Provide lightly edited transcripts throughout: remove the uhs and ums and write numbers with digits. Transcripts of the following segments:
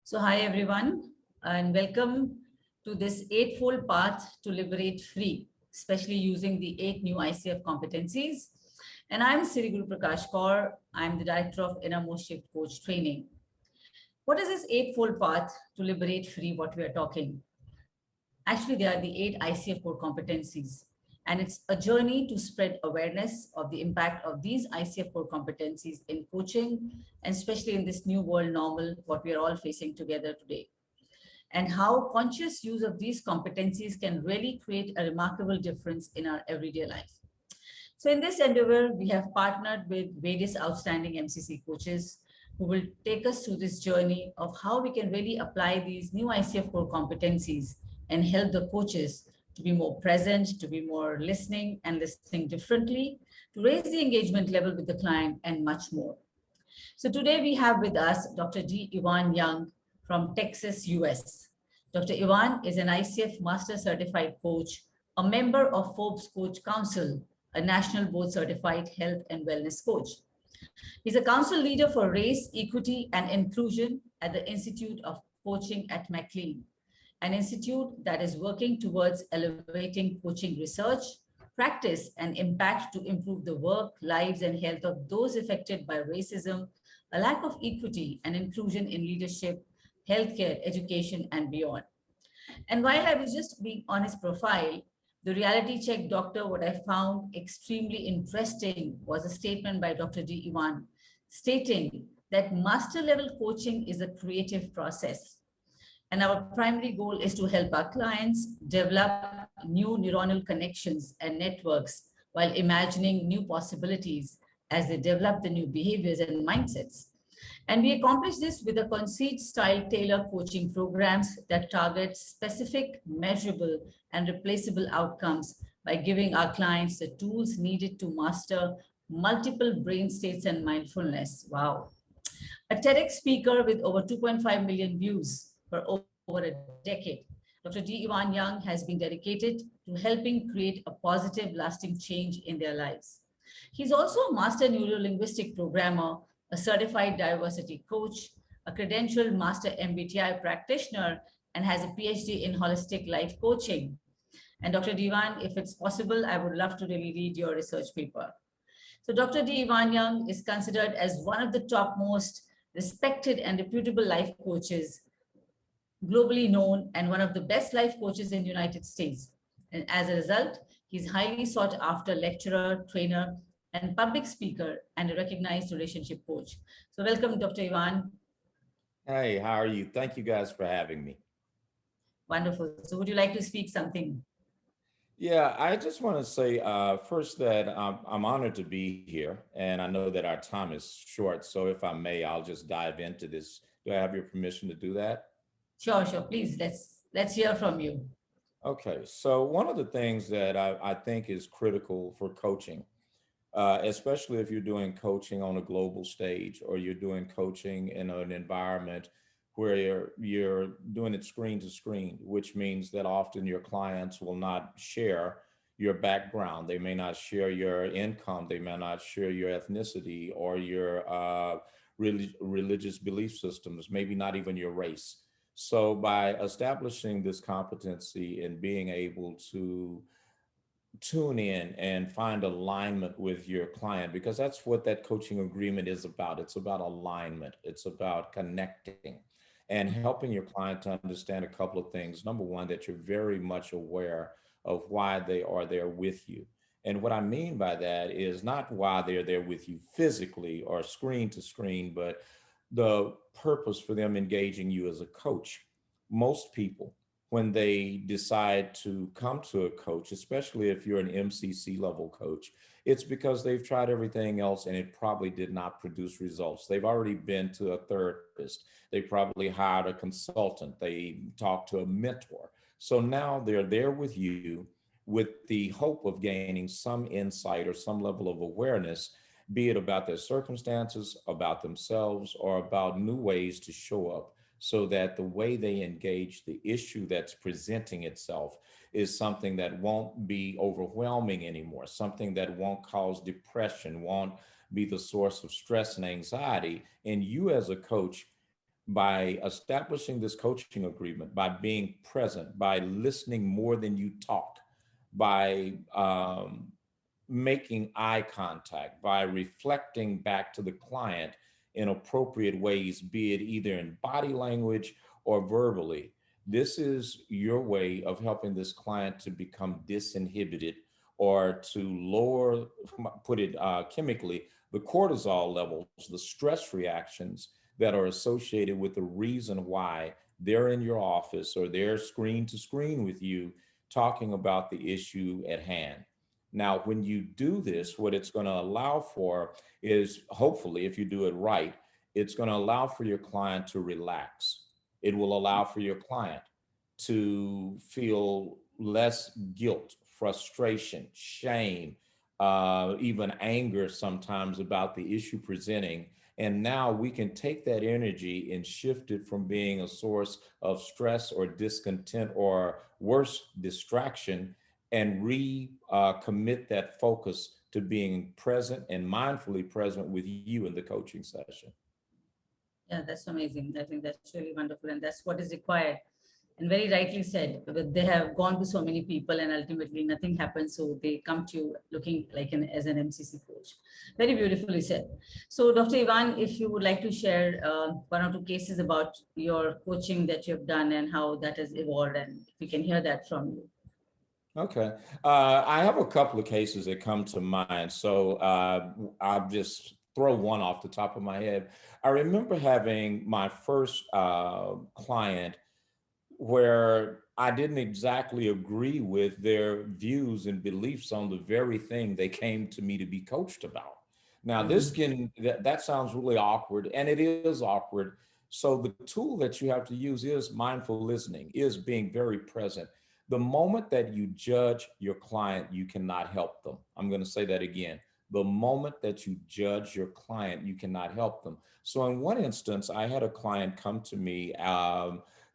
So, hi everyone, and welcome to this eightfold path to liberate free, especially using the 8 new ICF competencies. And I'm Siri Kaur. I'm the director of Innermost Shift Coach Training. What is this eightfold path to liberate free? What we are talking? Actually, they are the 8 ICF core competencies, and it's a journey to spread awareness of the impact of these ICF core competencies in coaching, and especially in this new world normal, what we are all facing together today, and how conscious use of these competencies can really create a remarkable difference in our everyday life. So, in this endeavor, we have partnered with various outstanding MCC coaches who will take us through this journey of how we can really apply these new ICF core competencies and help the coaches to be more present, to be more listening and listening differently, to raise the engagement level with the client, and much more. So today we have with us Dr. D. Ivan Young from Texas, US. Dr. Ivan is an ICF Master Certified Coach, a member of Forbes Coach Council, a national board certified health and wellness coach. He's a council leader for race, equity, and inclusion at the Institute of Coaching at McLean, an institute that is working towards elevating coaching research, practice, and impact to improve the work, lives, and health of those affected by racism, a lack of equity, and inclusion in leadership, healthcare, education, and beyond. And while I was just being on his profile, the reality check doctor, what I found extremely interesting was a statement by Dr. D. Ivan stating that master level coaching is a creative process. And our primary goal is to help our clients develop new neuronal connections and networks while imagining new possibilities as they develop the new behaviors and mindsets. And we accomplish this with a conceit style tailored coaching programs that target specific, measurable, and replaceable outcomes by giving our clients the tools needed to master multiple brain states and mindfulness. Wow. A TEDx speaker with over 2.5 million views for over a decade, Dr. D. Ivan Young has been dedicated to helping create a positive, lasting change in their lives. He's also a master neurolinguistic programmer, a certified diversity coach, a credentialed master MBTI practitioner, and has a PhD in holistic life coaching. And Dr. Divan, if it's possible, I would love to really read your research paper. So Dr. D. Ivan Young is considered as one of the top most respected and reputable life coaches, globally known, and one of the best life coaches in the United States. And as a result, he's highly sought after lecturer, trainer, and public speaker, and a recognized relationship coach. So welcome, Dr. Ivan. Hey, how are you? Thank you guys for having me. Wonderful. So would you like to speak something? Yeah, I just want to say first that I'm honored to be here, and I know that our time is short. So if I may, I'll just dive into this. Do I have your permission to do that? Sure, sure. Please, let's hear from you. Okay, so one of the things that I think is critical for coaching, especially if you're doing coaching on a global stage or you're doing coaching in an environment where you're doing it screen to screen, which means that often your clients will not share your background. They may not share your income. They may not share your ethnicity or your religious belief systems, maybe not even your race. So by establishing this competency and being able to tune in and find alignment with your client, because that's what that coaching agreement is about. It's about alignment, it's about connecting and helping your client to understand a couple of things. Number one, that you're very much aware of why they are there with you. And what I mean by that is not why they're there with you physically or screen to screen, but the purpose for them engaging you as a coach. Most people, when they decide to come to a coach, especially if you're an MCC level coach, it's because they've tried everything else and it probably did not produce results. They've already been to a therapist. They probably hired a consultant. They talked to a mentor. So now they're there with you with the hope of gaining some insight or some level of awareness, be it about their circumstances, about themselves, or about new ways to show up so that the way they engage the issue that's presenting itself is something that won't be overwhelming anymore, something that won't cause depression, won't be the source of stress and anxiety. And you, as a coach, by establishing this coaching agreement, by being present, by listening more than you talk, by making eye contact, by reflecting back to the client in appropriate ways, be it either in body language or verbally. This is your way of helping this client to become disinhibited or to lower, put it chemically, the cortisol levels, the stress reactions that are associated with the reason why they're in your office or they're screen to screen with you talking about the issue at hand. Now, when you do this, what it's going to allow for is, hopefully, if you do it right, it's going to allow for your client to relax. It will allow for your client to feel less guilt, frustration, shame, even anger sometimes about the issue presenting. And now we can take that energy and shift it from being a source of stress or discontent or worse, distraction, and recommit that focus to being present and mindfully present with you in the coaching session. Yeah, that's amazing. I think that's really wonderful. And that's what is required. And very rightly said, but they have gone to so many people and ultimately nothing happens. So they come to you looking like as an MCC coach. Very beautifully said. So Dr. Ivan, if you would like to share one or two cases about your coaching that you've done and how that has evolved, and we can hear that from you. Okay. I have a couple of cases that come to mind. So I'll just throw one off the top of my head. I remember having my first client where I didn't exactly agree with their views and beliefs on the very thing they came to me to be coached about. Now, that sounds really awkward, and it is awkward. So the tool that you have to use is mindful listening, is being very present. The moment that you judge your client, you cannot help them. I'm going to say that again. The moment that you judge your client, you cannot help them. So in one instance, I had a client come to me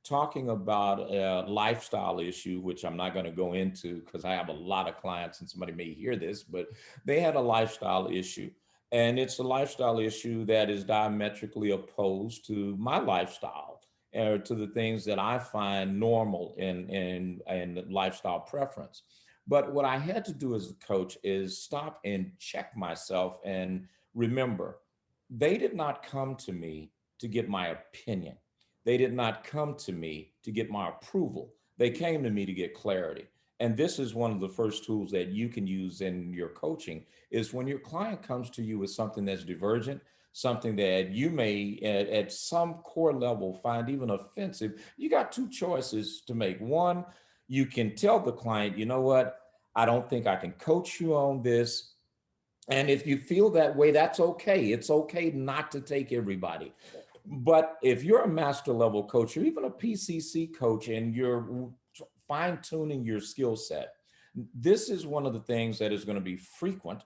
talking about a lifestyle issue, which I'm not going to go into because I have a lot of clients and somebody may hear this, but they had a lifestyle issue. And it's a lifestyle issue that is diametrically opposed to my lifestyle or to the things that I find normal in lifestyle preference. But what I had to do as a coach is stop and check myself and remember, they did not come to me to get my opinion. They did not come to me to get my approval. They came to me to get clarity. And this is one of the first tools that you can use in your coaching is when your client comes to you with something that's divergent, something that you may at some core level find even offensive, you got two choices to make. One, you can tell the client, you know what, I don't think I can coach you on this. And if you feel that way, that's okay. It's okay not to take everybody. But if you're a master level coach or even a PCC coach and you're fine tuning your skill set, this is one of the things that is going to be frequent.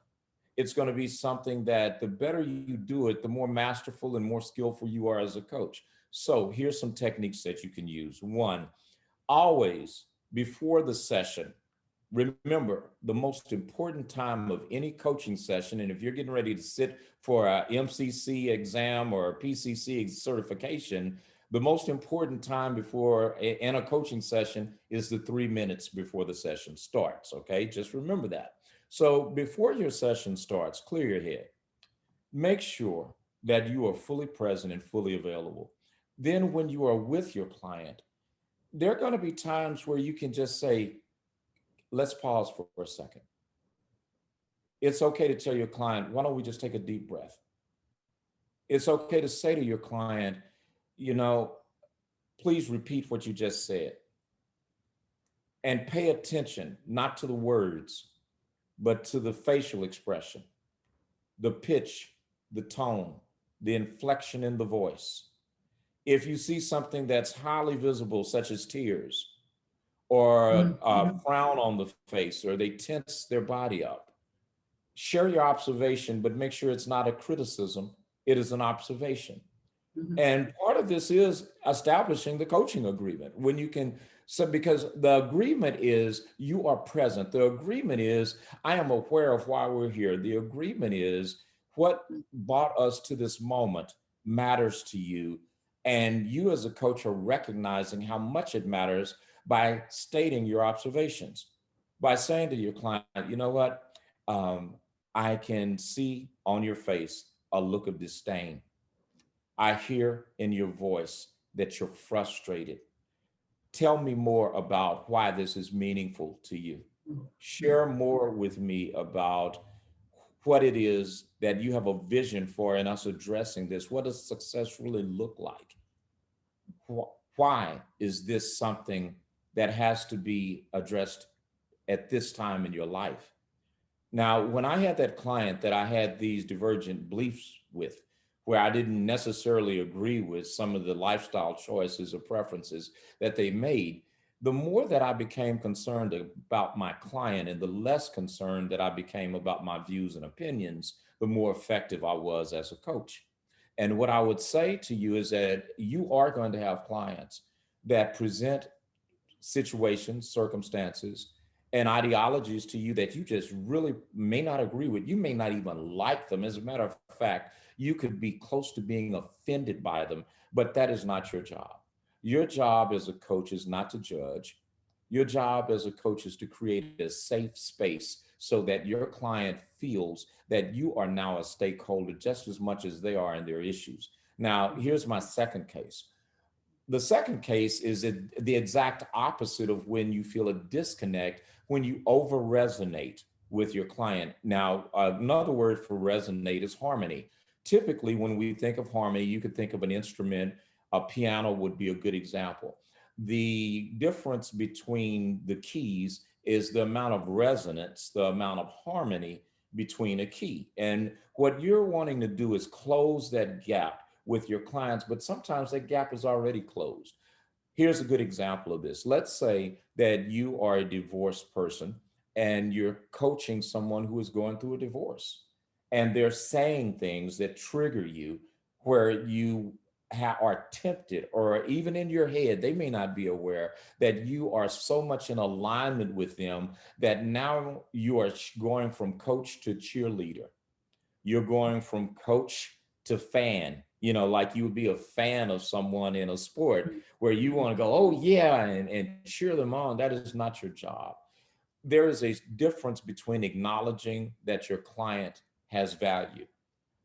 It's going to be something that the better you do it, the more masterful and more skillful you are as a coach. So here's some techniques that you can use. One, always before the session, remember the most important time of any coaching session, and if you're getting ready to sit for a MCC exam or a PCC certification, the most important time in a coaching session is the 3 minutes before the session starts. Okay, just remember that. So before your session starts, clear your head. Make sure that you are fully present and fully available. Then when you are with your client, there are going to be times where you can just say, let's pause for a second. It's okay to tell your client, why don't we just take a deep breath? It's okay to say to your client, you know, please repeat what you just said. And pay attention, not to the words, but to the facial expression, the pitch, the tone, the inflection in the voice. If you see something that's highly visible, such as tears, or a frown on the face, or they tense their body up, share your observation, but make sure it's not a criticism. It is an observation. And part of this is establishing the coaching agreement when you can. So, because the agreement is you are present. The agreement is I am aware of why we're here. The agreement is what brought us to this moment matters to you. And you as a coach are recognizing how much it matters by stating your observations, by saying to your client, you know what, I can see on your face a look of disdain. I hear in your voice that you're frustrated. Tell me more about why this is meaningful to you. Share more with me about what it is that you have a vision for in us addressing this. What does success really look like? Why is this something that has to be addressed at this time in your life? Now, when I had that client that I had these divergent beliefs with, where I didn't necessarily agree with some of the lifestyle choices or preferences that they made, the more that I became concerned about my client and the less concerned that I became about my views and opinions, the more effective I was as a coach. And what I would say to you is that you are going to have clients that present situations, circumstances, and ideologies to you that you just really may not agree with. You may not even like them. As a matter of fact, you could be close to being offended by them, but that is not your job. Your job as a coach is not to judge. Your job as a coach is to create a safe space so that your client feels that you are now a stakeholder just as much as they are in their issues. Now, here's my second case. The second case is the exact opposite of when you feel a disconnect, when you over resonate with your client. Now, another word for resonate is harmony. Typically, when we think of harmony, you could think of an instrument, a piano would be a good example. The difference between the keys is the amount of resonance, the amount of harmony between a key. And what you're wanting to do is close that gap with your clients, but sometimes that gap is already closed. Here's a good example of this. Let's say that you are a divorced person and you're coaching someone who is going through a divorce, and they're saying things that trigger you where you are tempted, or even in your head, they may not be aware that you are so much in alignment with them that now you are going from coach to cheerleader. You're going from coach to fan, like you would be a fan of someone in a sport where you want to go, oh yeah, and cheer them on. That is not your job. There is a difference between acknowledging that your client has value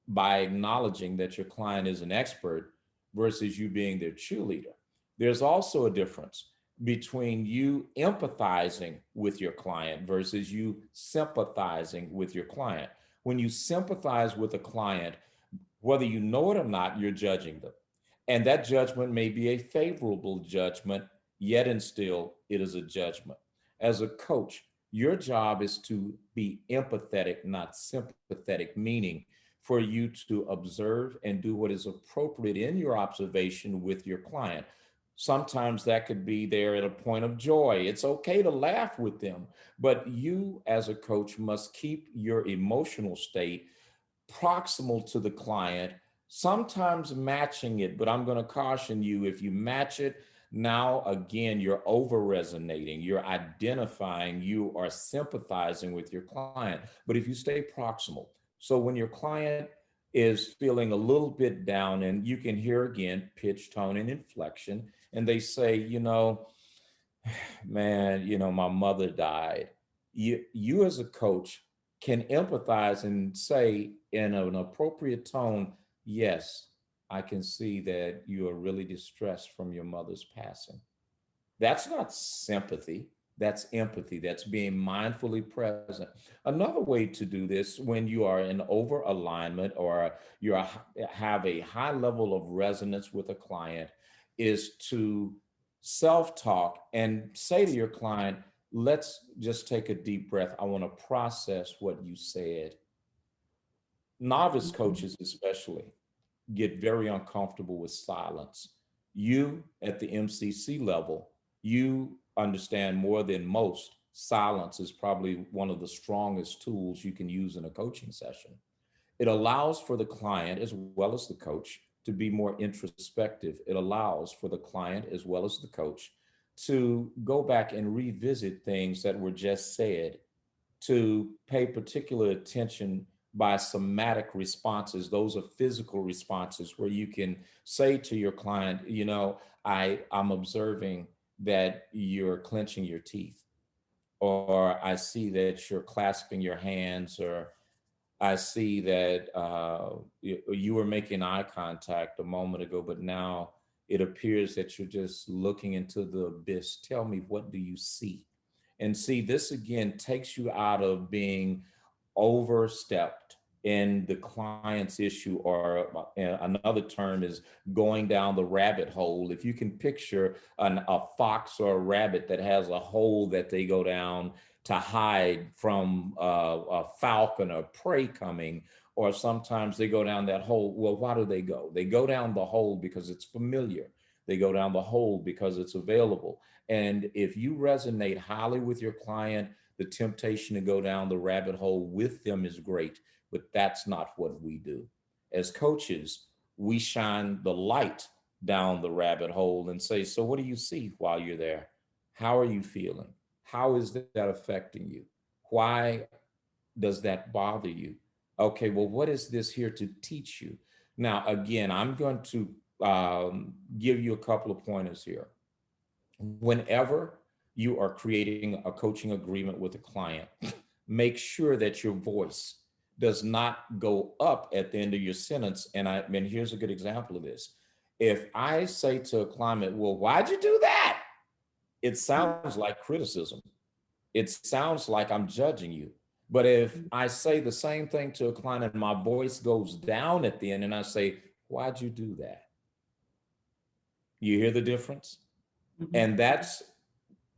by acknowledging that your client is an expert versus you being their cheerleader. There's also a difference between you empathizing with your client versus you sympathizing with your client. When you sympathize with a client, whether you know it or not, you're judging them. And that judgment may be a favorable judgment, yet and still it is a judgment. As a coach, your job is to be empathetic, not sympathetic, meaning for you to observe and do what is appropriate in your observation with your client. Sometimes that could be there at a point of joy. It's okay to laugh with them, but you as a coach must keep your emotional state proximal to the client, sometimes matching it. But I'm going to caution you, if you match it, now again, you're over resonating, you're identifying, you are sympathizing with your client. But if you stay proximal, so when your client is feeling a little bit down, and you can hear again pitch, tone, and inflection, and they say, man, my mother died. You as a coach can empathize and say in an appropriate tone, yes, I can see that you are really distressed from your mother's passing. That's not sympathy. That's empathy. That's being mindfully present. Another way to do this when you are in over alignment or have a high level of resonance with a client is to self talk and say to your client, let's just take a deep breath. I want to process what you said. Novice coaches, especially, get very uncomfortable with silence. You at the MCC level, you understand more than most. Silence is probably one of the strongest tools you can use in a coaching session. It allows for the client as well as the coach to be more introspective. It allows for the client as well as the coach to go back and revisit things that were just said, to pay particular attention by somatic responses. Those are physical responses where you can say to your client, you know, I'm observing that you're clenching your teeth, or I see that you're clasping your hands, or I see that you were making eye contact a moment ago, but now it appears that you're just looking into the abyss. Tell me, what do you see? And see, this again takes you out of being overstepped in the client's issue, or another term is going down the rabbit hole. If you can picture a fox or a rabbit that has a hole that they go down to hide from a falcon or prey coming, or sometimes they go down that hole. Well, why do they go? They go down the hole because it's familiar. They go down the hole because it's available. And if you resonate highly with your client, the temptation to go down the rabbit hole with them is great, but that's not what we do. As coaches, we shine the light down the rabbit hole and say, so what do you see while you're there? How are you feeling? How is that affecting you? Why does that bother you? Okay, well, what is this here to teach you? Now, again, I'm going to give you a couple of pointers here. Whenever you are creating a coaching agreement with a client, make sure that your voice does not go up at the end of your sentence. And here's a good example of this. If I say to a client, well, why'd you do that? It sounds like criticism. It sounds like I'm judging you. But if I say the same thing to a client and my voice goes down at the end and I say, why'd you do that? You hear the difference? And that's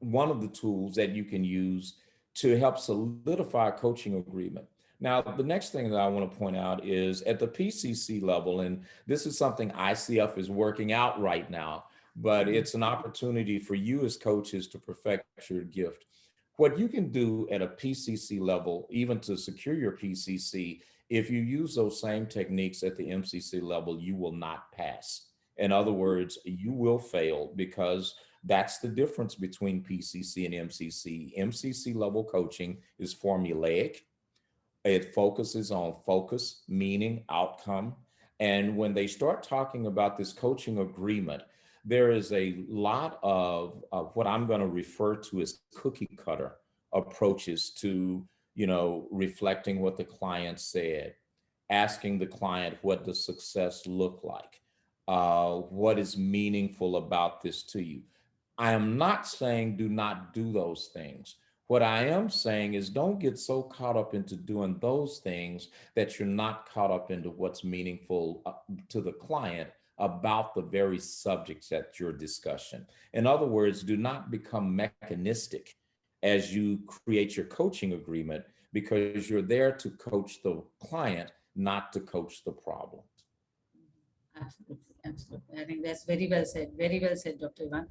one of the tools that you can use to help solidify a coaching agreement. Now, the next thing that I want to point out is at the PCC level, and this is something ICF is working out right now, but it's an opportunity for you as coaches to perfect your gift. What you can do at a PCC level, even to secure your PCC, if you use those same techniques at the MCC level, you will not pass. In other words, you will fail, because that's the difference between PCC and MCC. MCC level coaching is formulaic. It focuses on focus, meaning, outcome. And when they start talking about this coaching agreement, there is a lot of what I'm going to refer to as cookie cutter approaches to, reflecting what the client said, asking the client, what does success look like? What is meaningful about this to you? I am not saying do not do those things. What I am saying is don't get so caught up into doing those things that you're not caught up into what's meaningful to the client about the very subjects at your discussion. In other words, do not become mechanistic as you create your coaching agreement, because you're there to coach the client, not to coach the problem. Absolutely, absolutely. I think that's very well said. Very well said, Dr. Ivan.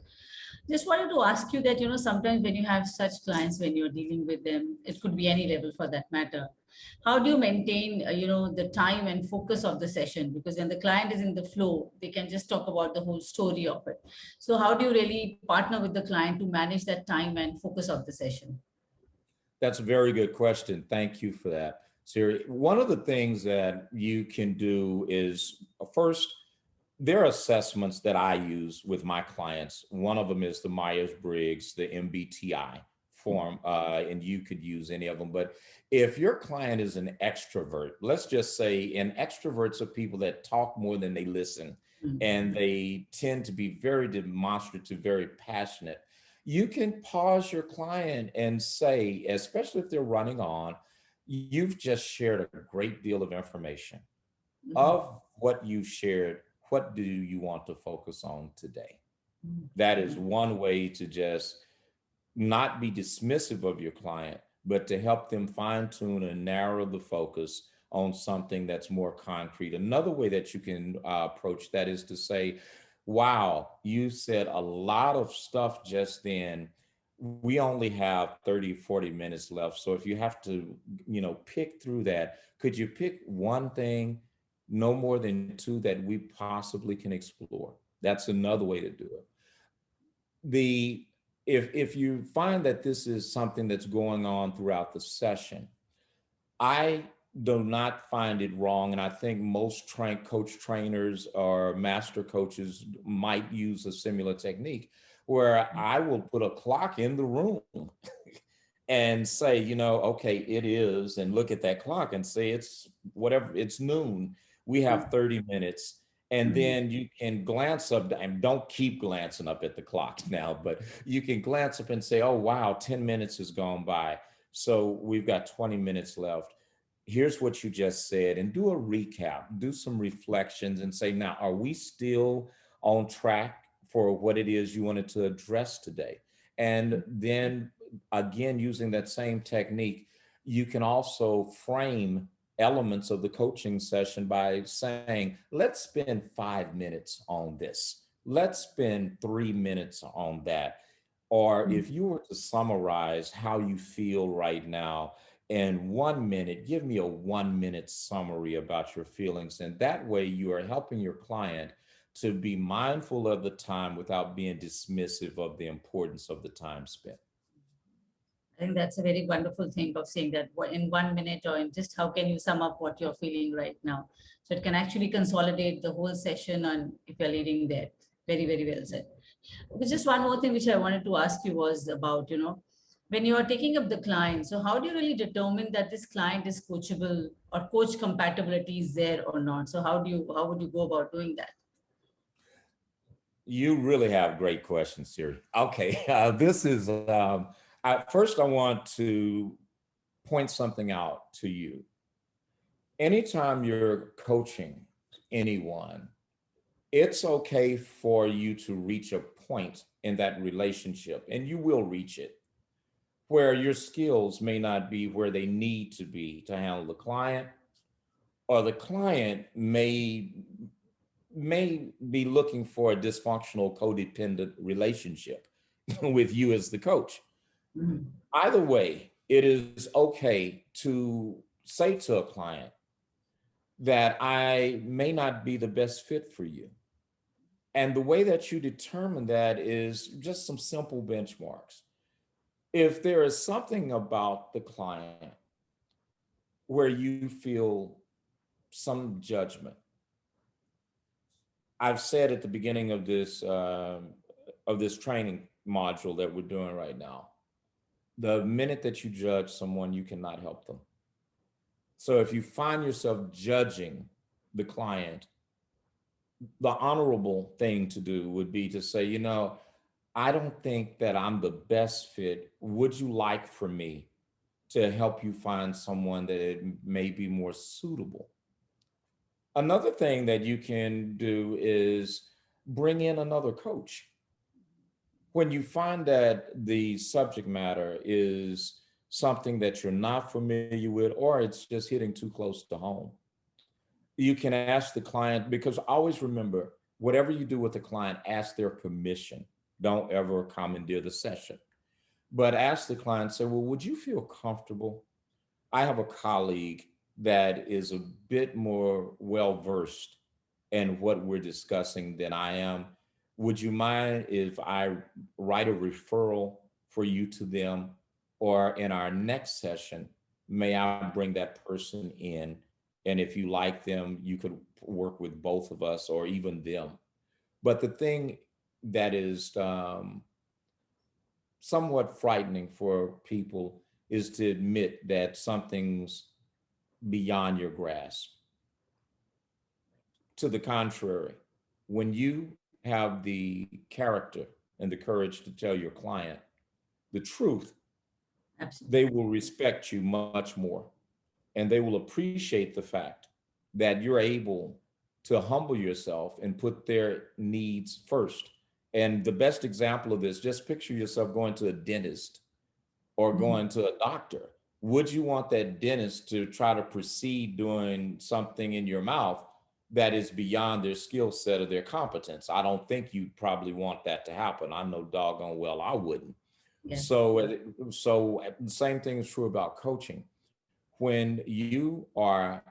Just wanted to ask you that, sometimes when you have such clients, when you're dealing with them, it could be any level for that matter. How do you maintain, the time and focus of the session? Because when the client is in the flow, they can just talk about the whole story of it. So how do you really partner with the client to manage that time and focus of the session? That's a very good question. Thank you for that, Siri. One of the things that you can do is first, there are assessments that I use with my clients. One of them is the Myers-Briggs, the MBTI form, and you could use any of them. But if your client is an extrovert, let's just say, and extroverts are people that talk more than they listen, and they tend to be very demonstrative, very passionate. You can pause your client and say, especially if they're running on, you've just shared a great deal of information. Of what you've shared, what do you want to focus on today? That is one way to just not be dismissive of your client, but to help them fine tune and narrow the focus on something that's more concrete. Another way that you can approach that is to say, wow, you said a lot of stuff just then. We only have 30, 40 minutes left. So if you have to, pick through that, could you pick one thing, no more than two, that we possibly can explore? That's another way to do it. If you find that this is something that's going on throughout the session, I do not find it wrong. And I think most coach trainers or master coaches might use a similar technique where I will put a clock in the room and say, okay, it is, and look at that clock and say it's whatever, it's noon. We have 30 minutes. And then you can glance up, and don't keep glancing up at the clock now, but you can glance up and say, oh, wow, 10 minutes has gone by. So we've got 20 minutes left. Here's what you just said, and do a recap, do some reflections and say, now, are we still on track for what it is you wanted to address today? And then again, using that same technique, you can also frame elements of the coaching session by saying, let's spend 5 minutes on this. Let's spend 3 minutes on that. Or if you were to summarize how you feel right now in 1 minute, give me a 1 minute summary about your feelings. And that way you are helping your client to be mindful of the time without being dismissive of the importance of the time spent. I think that's a very wonderful thing of saying that in 1 minute, or in just how can you sum up what you're feeling right now. So it can actually consolidate the whole session on if you're leading there. Very, very well said. Okay, just one more thing which I wanted to ask you was about, when you are taking up the client, so how do you really determine that this client is coachable or coach compatibility is there or not? So how would you go about doing that? You really have great questions, Siri. Okay, this is, first I want to point something out to you. Anytime you're coaching anyone, it's okay for you to reach a point in that relationship, and you will reach it, where your skills may not be where they need to be to handle the client, or the client may be looking for a dysfunctional codependent relationship with you as the coach. Mhm. Either way, it is okay to say to a client that I may not be the best fit for you. And the way that you determine that is just some simple benchmarks. If there is something about the client where you feel some judgment, I've said at the beginning of this training module that we're doing right now, the minute that you judge someone, you cannot help them. So if you find yourself judging the client, the honorable thing to do would be to say, I don't think that I'm the best fit. Would you like for me to help you find someone that it may be more suitable? Another thing that you can do is bring in another coach. When you find that the subject matter is something that you're not familiar with, or it's just hitting too close to home, you can ask the client, because always remember, whatever you do with the client, ask their permission. Don't ever commandeer the session, but ask the client, say, well, would you feel comfortable? I have a colleague that is a bit more well-versed in what we're discussing than I am. Would you mind if I write a referral for you to them? Or in our next session, may I bring that person in? And if you like them, you could work with both of us or even them. But the thing that is somewhat frightening for people is to admit that something's beyond your grasp. To the contrary, when you have the character and the courage to tell your client the truth, Absolutely. they will respect you much more. And they will appreciate the fact that you're able to humble yourself and put their needs first. And the best example of this, just picture yourself going to a dentist or Mhm. going to a doctor. Would you want that dentist to try to proceed doing something in your mouth that is beyond their skill set or their competence? I don't think you probably want that to happen. I know doggone well I wouldn't. Yes. So the same thing is true about coaching. When you are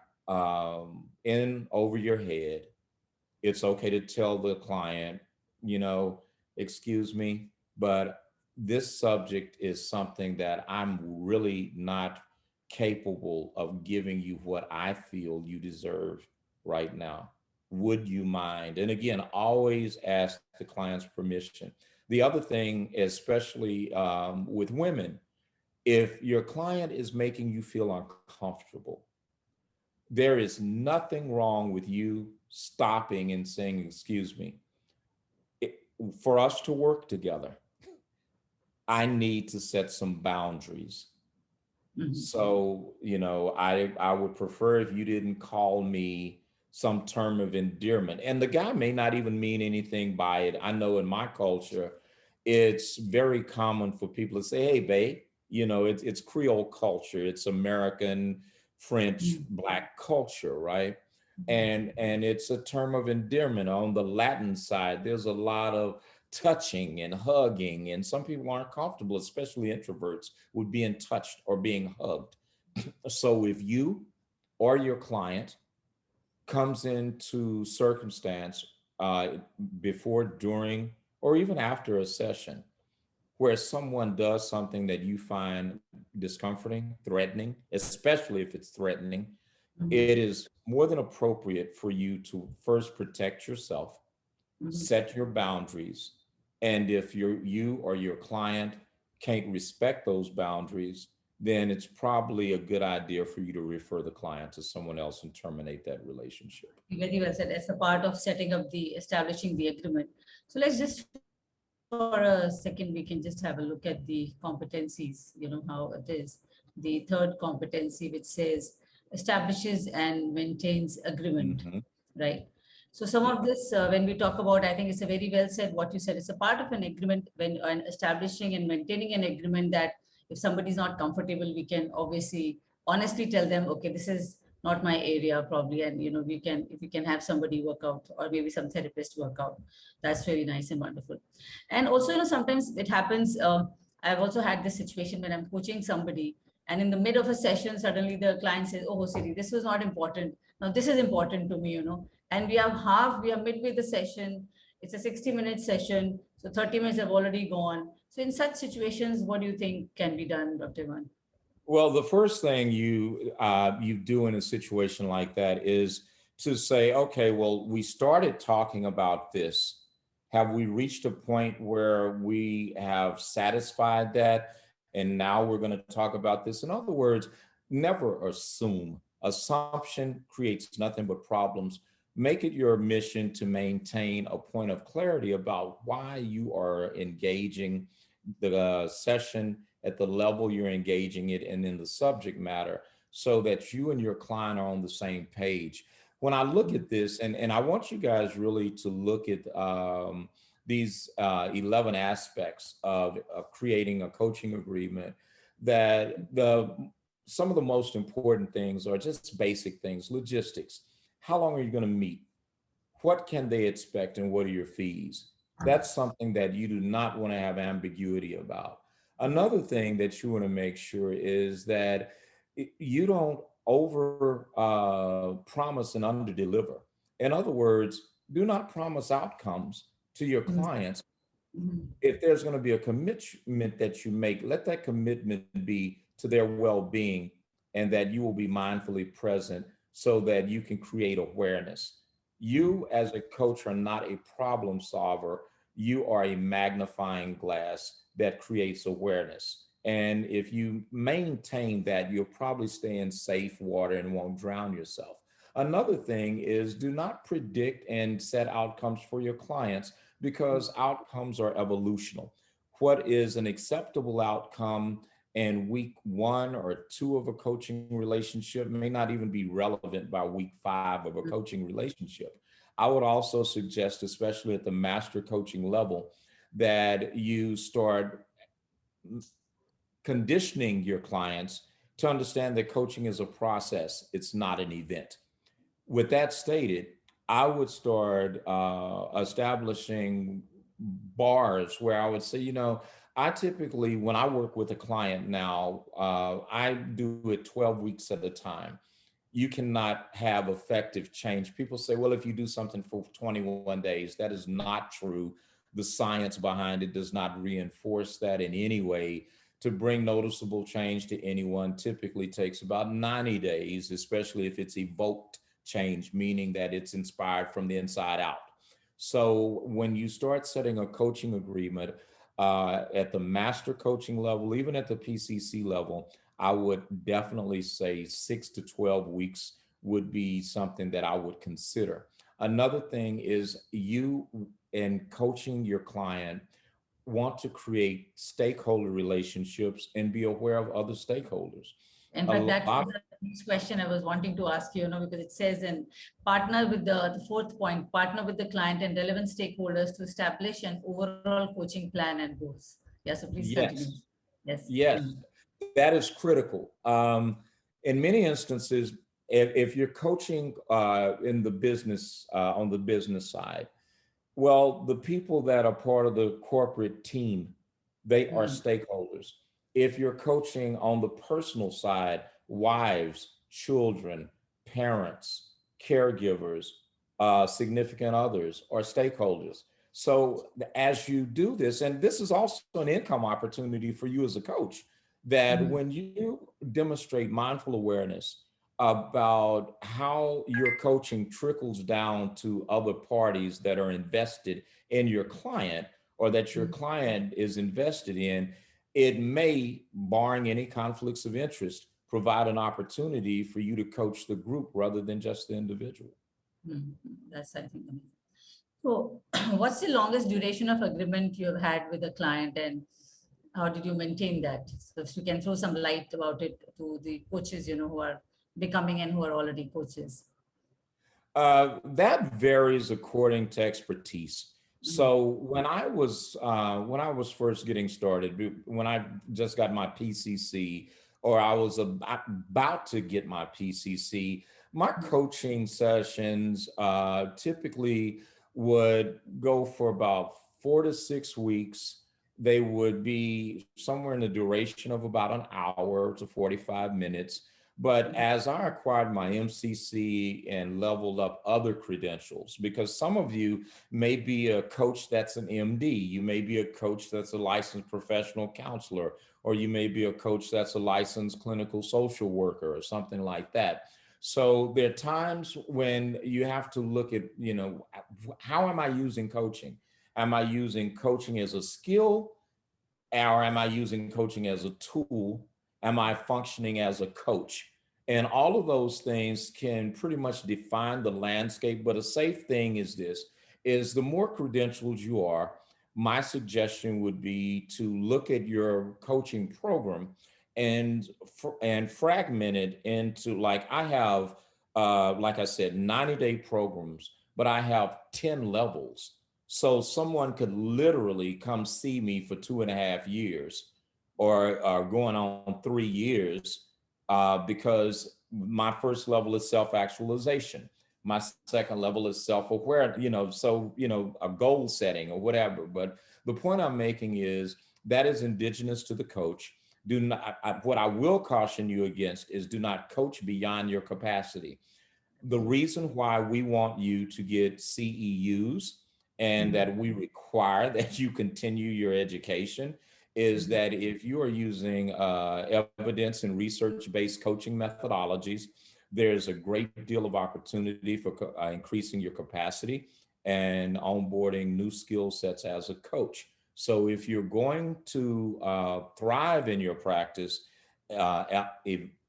in over your head, it's okay to tell the client, you know, excuse me, but this subject is something that I'm really not capable of giving you what I feel you deserve right now. Would you mind? And again, always ask the client's permission. The other thing, especially with women, if your client is making you feel uncomfortable, there is nothing wrong with you stopping and saying, excuse me, it, for us to work together, I need to set some boundaries. Mhm. So, I would prefer if you didn't call me some term of endearment. And the guy may not even mean anything by it. I know in my culture, it's very common for people to say, hey, babe, it's Creole culture, it's American, French, Mhm. Black culture, right? Mhm. And it's a term of endearment. On the Latin side, there's a lot of touching and hugging, and some people aren't comfortable, especially introverts, with being touched or being hugged. So if you or your client comes into circumstance before, during, or even after a session where someone does something that you find discomforting, threatening, especially if it's threatening, it Mhm. is more than appropriate for you to first protect yourself, Mhm. set your boundaries. And if you or your client can't respect those boundaries, then it's probably a good idea for you to refer the client to someone else and terminate that relationship. Very well said. As a part of setting up the establishing the agreement. So let's just for a second, we can just have a look at the competencies, how it is. The third competency, which says establishes and maintains agreement, Hmm. right? So some of Yeah. this, when we talk about, I think it's a very well said what you said. It's a part of an agreement when and establishing and maintaining an agreement that if somebody is not comfortable, we can obviously honestly tell them, okay, this is not my area probably, and we can, if we can have somebody work out or maybe some therapist work out, that's very nice and wonderful. And also, sometimes it happens. I've also had this situation when I'm coaching somebody, and in the mid of a session, suddenly the client says, "Oh, Siri, this was not important. Now this is important to me." And we are midway the session. It's a 60-minute session, so 30 minutes have already gone. So in such situations, what do you think can be done, Dr. Iman? Well, the first thing you do in a situation like that is to say, okay, well, we started talking about this. Have we reached a point where we have satisfied that, and now we're going to talk about this? In other words, never assume. Assumption creates nothing but problems. Make it your mission to maintain a point of clarity about why you are engaging the session at the level you're engaging it and in the subject matter, so that you and your client are on the same page. When I look at this, and I want you guys really to look at these 11 aspects of creating a coaching agreement, that some of the most important things are just basic things: logistics. How long are you going to meet? What can they expect, and what are your fees? That's something that you do not want to have ambiguity about. Another thing that you want to make sure is that you don't over promise and under deliver. In other words, do not promise outcomes to your clients. Mhm. If there's going to be a commitment that you make, let that commitment be to their well-being, and that you will be mindfully present so that you can create awareness. You, as a coach, are not a problem solver. You are a magnifying glass that creates awareness. And if you maintain that, you'll probably stay in safe water and won't drown yourself. Another thing is, do not predict and set outcomes for your clients, because outcomes are evolutional. What is an acceptable outcome in week 1 or 2 of a coaching relationship may not even be relevant by week 5 of a coaching relationship. I would also suggest, especially at the master coaching level, that you start conditioning your clients to understand that coaching is a process, it's not an event. With that stated, I would start establishing bars where I would say, I typically, when I work with a client now, I do it 12 weeks at a time. You cannot have effective change. People say, well, if you do something for 21 days, that is not true. The science behind it does not reinforce that in any way. to bring noticeable change to anyone typically takes about 90 days, especially if it's evoked change, meaning that it's inspired from the inside out. So when you start setting a coaching agreement at the master coaching level, even at the PCC level, I would definitely say 6 to 12 weeks would be something that I would consider. Another thing is you, in coaching your client, want to create stakeholder relationships and be aware of other stakeholders. In A fact, that lot, was the next question I was wanting to ask you, because it says in partner with the fourth point, partner with the client and relevant stakeholders to establish an overall coaching plan and goals. Yeah, so please continue. yes, Yes. yes, that is critical. In many instances, if you're coaching in the business, on the business side, well, the people that are part of the corporate team, they are Mm, stakeholders. If you're coaching on the personal side, wives, children, parents, caregivers, significant others are stakeholders. So as you do this, and this is also an income opportunity for you as a coach, that mm, when you demonstrate mindful awareness about how your coaching trickles down to other parties that are invested in your client or that your mm. client is invested in, it may, barring any conflicts of interest, provide an opportunity for you to coach the group rather than just the individual. That's, I think, amazing. So, what's the longest duration of agreement you've had with a client, and how did you maintain that? So, if you can throw some light about it to the coaches, who are becoming and who are already coaches. That varies according to expertise. Mhm. So when I was first getting started, when I just got my PCC, or I was about to get my PCC, my coaching sessions typically would go for about 4 to 6 weeks. They would be somewhere in the duration of about an hour to 45 minutes. But as I acquired my MCC and leveled up other credentials, because some of you may be a coach that's an MD, you may be a coach that's a licensed professional counselor, or you may be a coach that's a licensed clinical social worker or something like that. So there are times when you have to look at, how am I using coaching? Am I using coaching as a skill, or am I using coaching as a tool? Am I functioning as a coach? And all of those things can pretty much define the landscape. But a safe thing is this, is the more credentials you are, my suggestion would be to look at your coaching program and fragment it into, like I have, like I said, 90-day programs, but I have 10 levels. So someone could literally come see me for 2.5 years, or going on 3 years, because my first level is self-actualization. My second level is self-aware, so, a goal setting or whatever. But the point I'm making is that is indigenous to the coach. Do not, what I will caution you against is do not coach beyond your capacity. The reason why we want you to get CEUs and Mhm. that we require that you continue your education is Mhm. that if you are using evidence and research-based coaching methodologies, there's a great deal of opportunity for increasing your capacity and onboarding new skill sets as a coach. So if you're going to thrive in your practice,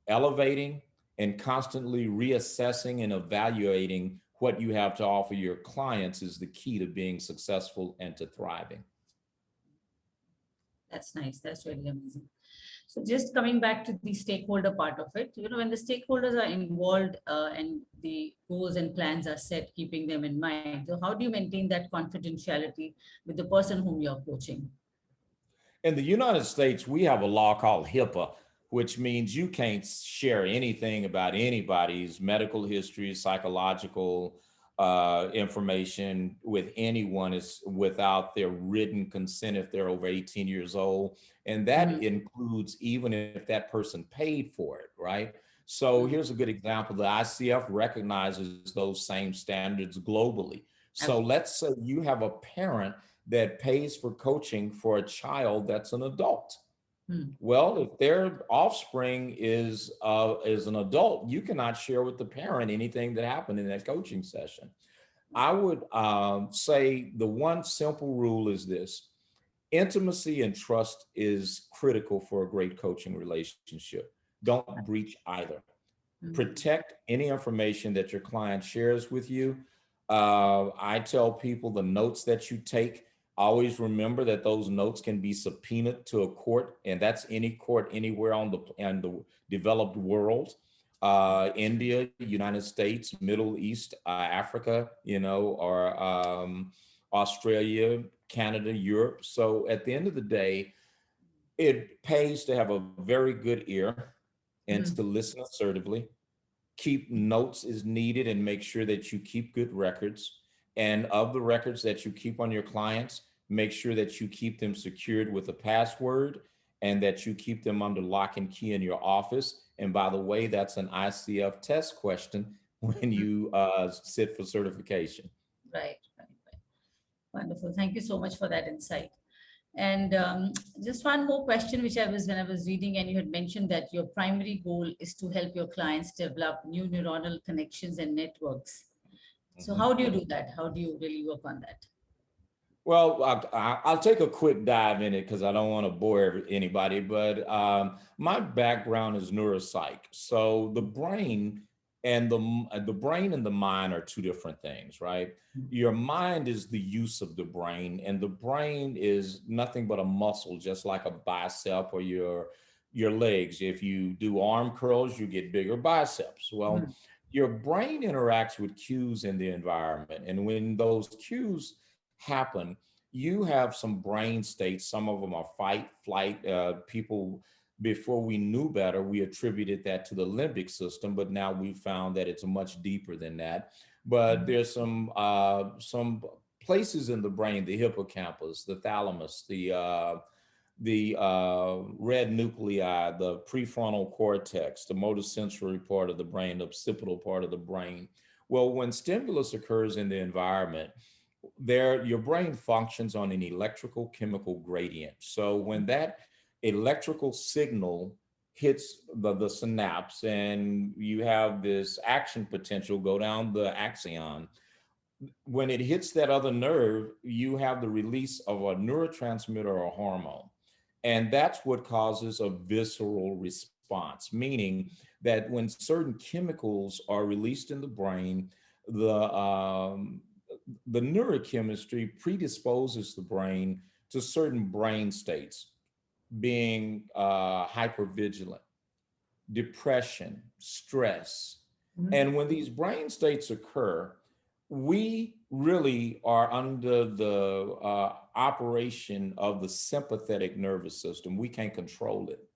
elevating and constantly reassessing and evaluating what you have to offer your clients is the key to being successful and to thriving. That's nice. That's really amazing. So just coming back to the stakeholder part of it, when the stakeholders are involved and the goals and plans are set, keeping them in mind. So how do you maintain that confidentiality with the person whom you're coaching? In the United States, we have a law called HIPAA, which means you can't share anything about anybody's medical history, psychological information with anyone is without their written consent if they're over 18 years old. And that Mhm. includes even if that person paid for it, right? So Mhm. here's a good example. The ICF recognizes those same standards globally. So Absolutely. let's say you have a parent that pays for coaching for a child that's an adult. Hmm. Well, if their offspring is an adult, you cannot share with the parent anything that happened in that coaching session. I would say the one simple rule is this: intimacy and trust is critical for a great coaching relationship. Don't breach either. Hmm. Protect any information that your client shares with you. I tell people the notes that you take, always remember that those notes can be subpoenaed to a court, and that's any court anywhere on the developed world. India, United States, Middle East, Africa, or Australia, Canada, Europe. So at the end of the day, it pays to have a very good ear and to Hmm. listen assertively. Keep notes as needed and make sure that you keep good records. And of the records that you keep on your clients, make sure that you keep them secured with a password and that you keep them under lock and key in your office. And by the way, that's an ICF test question when Hmm. you sit for certification. Right, right, right. Wonderful. Thank you so much for that insight. And just one more question, which when I was reading, and you had mentioned that your primary goal is to help your clients develop new neuronal connections and networks. So Mhm. how do you do that? How do you really work on that? Well, I'll take a quick dive in it because I don't want to bore anybody. But my background is neuropsych, so the brain and the mind are two different things, right? Your mind is the use of the brain, and the brain is nothing but a muscle, just like a bicep or your legs. If you do arm curls, you get bigger biceps. Well, Mhm. your brain interacts with cues in the environment, and when those cues happen, you have some brain states. Some of them are fight, flight. People, before we knew better, we attributed that to the limbic system, but now we found that it's much deeper than that. But Mhm. there's some places in the brain: the hippocampus, the thalamus, the red nuclei, the prefrontal cortex, the motor sensory part of the brain, the occipital part of the brain. Well, when stimulus occurs in the environment, your brain functions on an electrical chemical gradient. So when that electrical signal hits the synapse and you have this action potential go down the axon, when it hits that other nerve, you have the release of a neurotransmitter or a hormone. And that's what causes a visceral response, meaning that when certain chemicals are released in the brain, the the neurochemistry predisposes the brain to certain brain states, being hypervigilant, depression, stress. Mhm. And when these brain states occur, we really are under the operation of the sympathetic nervous system. We can't control it.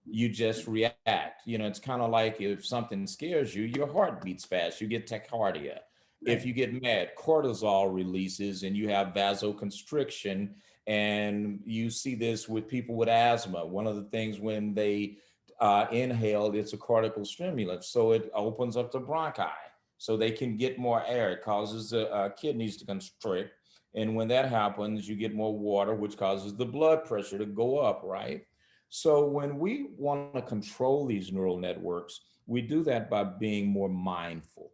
You just react. It's kind of like if something scares you, your heart beats fast, you get tachycardia. If Right. you get mad, cortisol releases and you have vasoconstriction. And you see this with people with asthma. One of the things when they inhale, it's a cortical stimulant. So it opens up the bronchi so they can get more air. It causes the kidneys to constrict. And when that happens, you get more water, which causes the blood pressure to go up, right? So when we want to control these neural networks, we do that by being more mindful,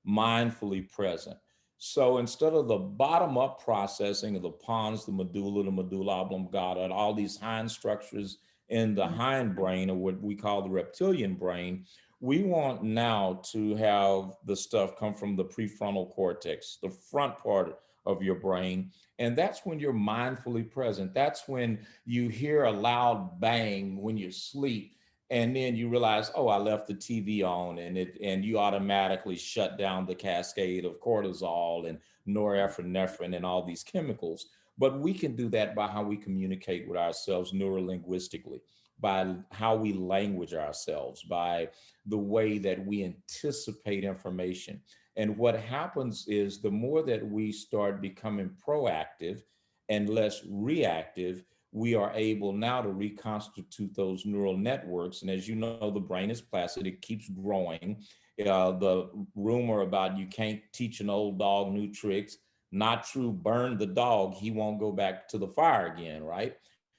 mindfully present. So instead of the bottom up processing of the pons, the medulla oblongata, and all these hind structures in the Mhm. hindbrain, or what we call the reptilian brain, we want now to have the stuff come from the prefrontal cortex, the front part of your brain. And that's when you're mindfully present. That's when you hear a loud bang when you sleep, and then you realize, oh, I left the TV on, and you automatically shut down the cascade of cortisol and norepinephrine and all these chemicals. But we can do that by how we communicate with ourselves neurolinguistically, by how we language ourselves, by the way that we anticipate information. And what happens is the more that we start becoming proactive and less reactive, we are able now to reconstitute those neural networks. And as you know, the brain is plastic, it keeps growing. The rumor about you can't teach an old dog new tricks, not true. Burn the dog, he won't go back to the fire again, right?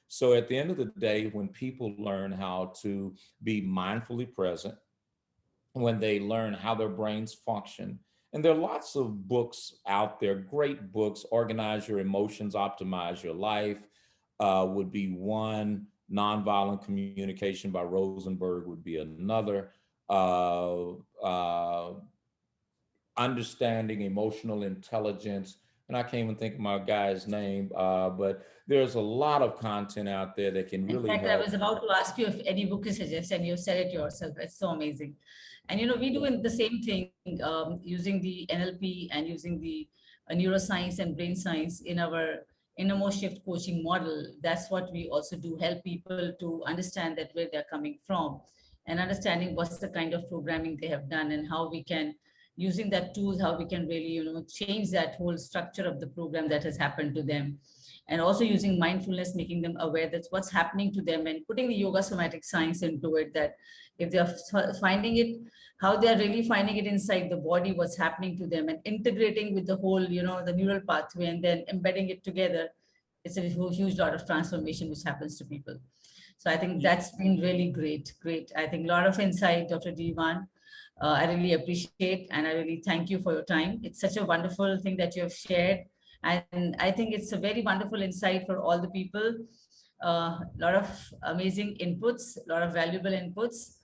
So at the end of the day, when people learn how to be mindfully present, when they learn how their brains function, and there are lots of books out there, great books, Organize Your Emotions, Optimize Your Life would be one. Nonviolent Communication by Rosenberg would be another. Uh, uh, Understanding Emotional Intelligence, and I can't even think of my guy's name, but there's a lot of content out there that can In really fact, I help. was about to ask you if any book is suggested, and you said it yourself. It's so amazing. And you know, we do the same thing using the NLP and using the neuroscience and brain science in our innermost shift coaching model. That's what we also do, help people to understand that where they're coming from and understanding what's the kind of programming they have done and how we can, using that tools, how we can really, change that whole structure of the program that has happened to them, and also using mindfulness, making them aware that's what's happening to them, and putting the yoga somatic science into it, that if they're finding it, how they're really finding it inside the body, what's happening to them, and integrating with the whole, the neural pathway, and then embedding it together. It's a huge lot of transformation which happens to people. So I think that's been really great. I think a lot of insight, Dr. Divan. I really appreciate, and I really thank you for your time. It's such a wonderful thing that you have shared. And I think it's a very wonderful insight for all the people. A lot of amazing inputs, a lot of valuable inputs.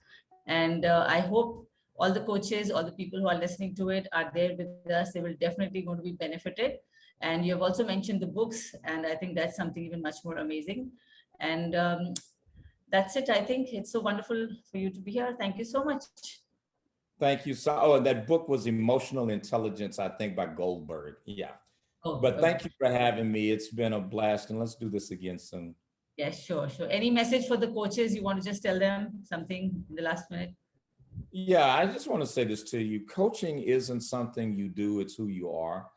And I hope all the coaches, all the people who are listening to it are there with us. They will definitely going to be benefited. And you have also mentioned the books, and I think that's something even much more amazing. And that's it. I think it's so wonderful for you to be here. Thank you so much. Thank you. So, oh, and that book was Emotional Intelligence, I think, by Goldberg. Yeah. Oh, But okay. thank you for having me. It's been a blast, and let's do this again soon. Yes, sure. Any message for the coaches? You want to just tell them something in the last minute? Yeah, I just want to say this to you. Coaching isn't something you do, it's who you are.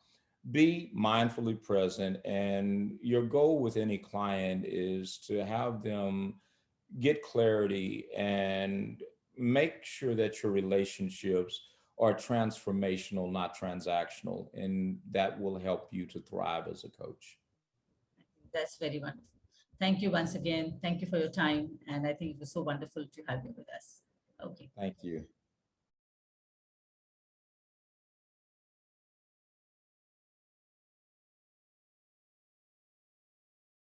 Be mindfully present, and your goal with any client is to have them get clarity and make sure that your relationships are transformational, not transactional, and that will help you to thrive as a coach. That's very wonderful. Thank you once again. Thank you for your time. And I think it was so wonderful to have you with us. Okay. Thank you.